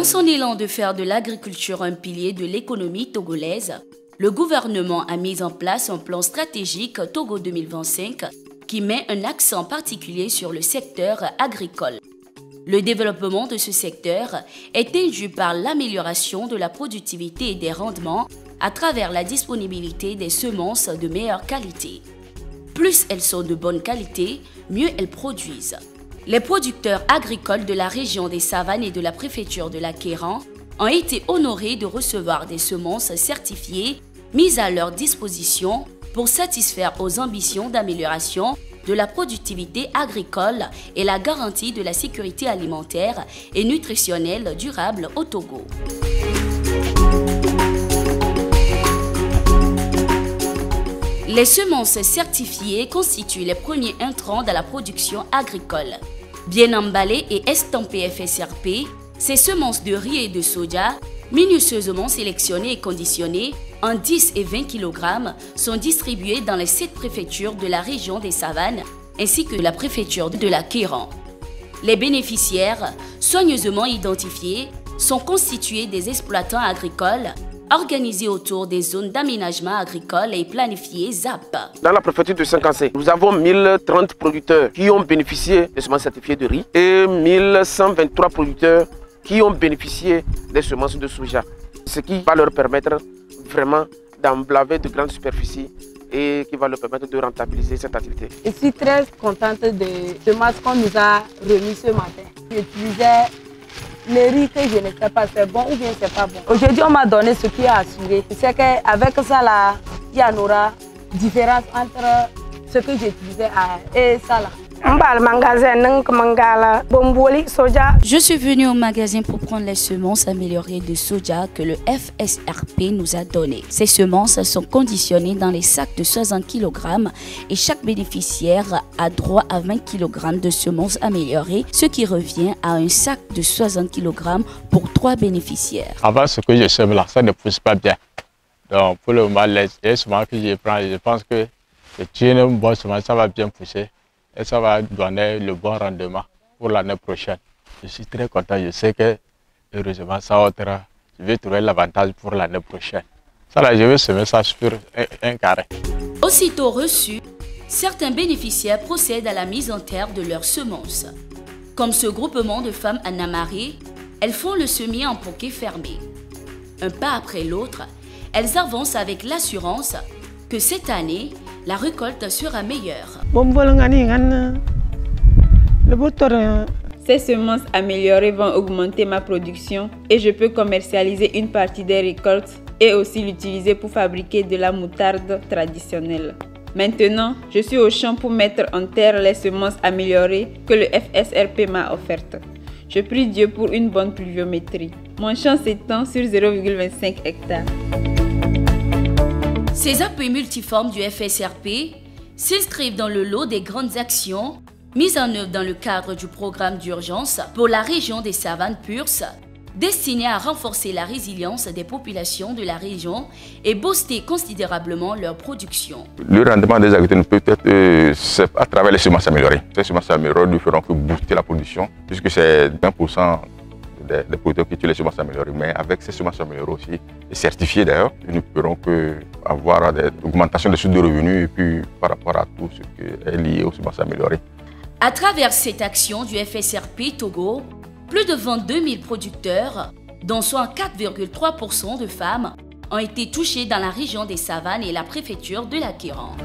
Dans son élan de faire de l'agriculture un pilier de l'économie togolaise, le gouvernement a mis en place un plan stratégique Togo 2025 qui met un accent particulier sur le secteur agricole. Le développement de ce secteur est induit par l'amélioration de la productivité et des rendements à travers la disponibilité des semences de meilleure qualité. Plus elles sont de bonne qualité, mieux elles produisent. Les producteurs agricoles de la région des Savanes et de la préfecture de l'Akéran ont été honorés de recevoir des semences certifiées mises à leur disposition pour satisfaire aux ambitions d'amélioration de la productivité agricole et la garantie de la sécurité alimentaire et nutritionnelle durable au Togo. Les semences certifiées constituent les premiers intrants de la production agricole. Bien emballées et estampées FSRP, ces semences de riz et de soja, minutieusement sélectionnées et conditionnées en 10 et 20 kg, sont distribuées dans les 7 préfectures de la région des Savanes ainsi que la préfecture de l'Akéran. Les bénéficiaires, soigneusement identifiés, sont constitués des exploitants agricoles organisés autour des zones d'aménagement agricole et planifiées ZAP. Dans la préfecture de Saint-Cancé, nous avons 1030 producteurs qui ont bénéficié des semences certifiées de riz et 1123 producteurs qui ont bénéficié des semences de soja, ce qui va leur permettre vraiment d'emblaver de grandes superficies et qui va leur permettre de rentabiliser cette activité. Je suis très contente des semences qu'on nous a remis ce matin. J'utilisais le riz que je ne sais pas c'est bon ou bien c'est pas bon. Aujourd'hui, on m'a donné ce qui est assuré. Je sais qu'avec ça, là, il y en aura différence entre ce que j'utilisais et ça là. Je suis venue au magasin pour prendre les semences améliorées de soja que le FSRP nous a données. Ces semences sont conditionnées dans les sacs de 60 kg et chaque bénéficiaire a droit à 20 kg de semences améliorées, ce qui revient à un sac de 60 kg pour 3 bénéficiaires. Avant ce que je sème là, ça ne pousse pas bien. Donc pour le moment, les semences que je prends, je pense que c'est une bonne semence, ça va bien pousser. Et ça va donner le bon rendement pour l'année prochaine. Je suis très content, je sais que heureusement ça ôtera. Je vais trouver l'avantage pour l'année prochaine. Ça là, je vais semer ça sur un carré. Aussitôt reçu, certains bénéficiaires procèdent à la mise en terre de leurs semences. Comme ce groupement de femmes à Namaré, elles font le semis en poquet fermé. Un pas après l'autre, elles avancent avec l'assurance que cette année, la récolte sera meilleure. Ces semences améliorées vont augmenter ma production et je peux commercialiser une partie des récoltes et aussi l'utiliser pour fabriquer de la moutarde traditionnelle. Maintenant, je suis au champ pour mettre en terre les semences améliorées que le FSRP m'a offertes. Je prie Dieu pour une bonne pluviométrie. Mon champ s'étend sur 0,25 hectares. Ces appuis multiformes du FSRP s'inscrivent dans le lot des grandes actions mises en œuvre dans le cadre du programme d'urgence pour la région des Savanes Purs, destiné à renforcer la résilience des populations de la région et booster considérablement leur production. Le rendement des agriculteurs peut être à travers les semences améliorées. Ces semences améliorées ne feront que booster la production, puisque c'est 20% des producteurs qui utilisent les semences améliorées. Mais avec ces semences améliorées aussi, et certifiées d'ailleurs, nous ne pourrons qu'avoir des augmentations de sources de revenus et puis par rapport à tout ce qui est lié aux semences améliorées. À travers cette action du FSRP Togo, plus de 22 000 producteurs, dont soit 4,3% de femmes, ont été touchés dans la région des Savanes et la préfecture de l'Akéran.